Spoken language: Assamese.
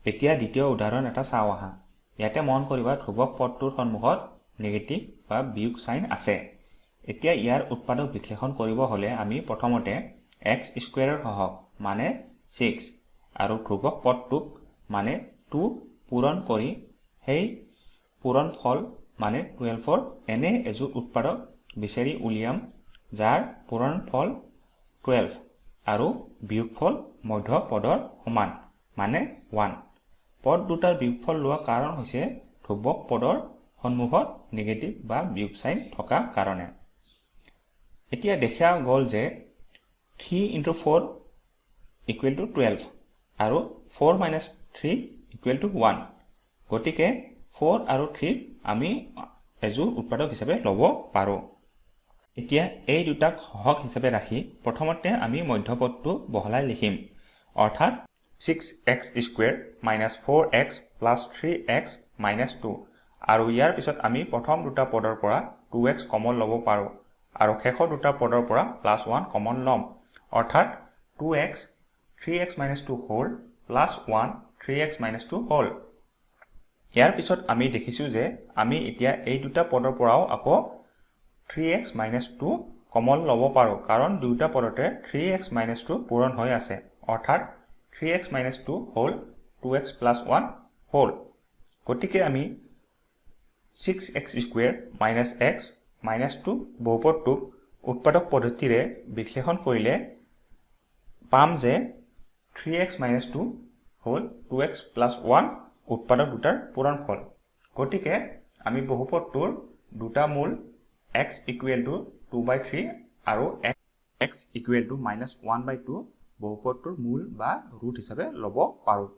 এতিয়া দ্বিতীয় উদাহৰণ এটা চাওঁ আহা। ইয়াতে মন কৰিবা ধ্ৰুৱক পদটোৰ সন্মুখত নেগেটিভ বা বিয়োগ সাইন আছে। এতিয়া ইয়াৰ উৎপাদক বিশ্লেষণ কৰিব হলে আমি প্ৰথমতে x স্কোৱাৰৰ সহগ মানে 6 আৰু ধ্ৰুৱক পদটোক মানে 2 পূৰণ কৰি সেই পূৰণ ফল মানে 12ৰ এনে এযোৰ উৎপাদক বিচাৰি উলিয়াম যাৰ পূৰণ ফল 12 আৰু বিয়োগফল মধ্য পদৰ সমান মানে 1। পদ দুটাৰ বিয়োগফল লোৱা কাৰণ হৈছে ধ্ৰুৱক পদৰ সন্মুখত নেগেটিভ বা বিয়োগ সাইন থকা কাৰণে। এতিয়া দেখা গ'ল যে 3 × 4 = 12 আৰু 4 - 3 = 1। গতিকে 4 আৰু 3 আমি এযোৰ উৎপাদক হিচাপে ল'ব পাৰোঁ। এতিয়া এই দুটাক সহগ হিচাপে ৰাখি প্ৰথমতে আমি মধ্যপদটো বহলাই লিখিম, অৰ্থাৎ 6x² - 4x + 3x - 2 আৰু ইয়াৰ পিছত আমি প্ৰথম দুটা পদৰ পৰা 2x কমন ল'ব পাৰোঁ আৰু শেষৰ দুটা পদৰ পৰা +1 কমন ল'ম, অৰ্থাৎ 2x 3x - 2 whole + 1 3x - 2 whole। ইয়াৰ পিছত আমি দেখিছোঁ যে আমি এতিয়া এই দুটা পদৰ পৰাও আকৌ 3x - 2 কমন ল'ব পাৰোঁ কাৰণ দুটা পদতে 3x - 2 পূৰণ হৈ আছে, অৰ্থাৎ 3x - 2 whole 2x + 1 whole। গতিকে আমি 6x² - x - 2 বহুপদটোক উৎপাদক পদ্ধতিৰে বিশ্লেষণ কৰিলে পাম যে 3x - 2 whole 2x + 1 উৎপাদক দুটাৰ পূৰণফল। গতিকে আমি বহুপদটোৰ দুটা মূল x = 2/3 আৰু x = -1/2 বহুপদটোৰ মূল বা ৰুট হিচাপে ল'ব পাৰোঁ।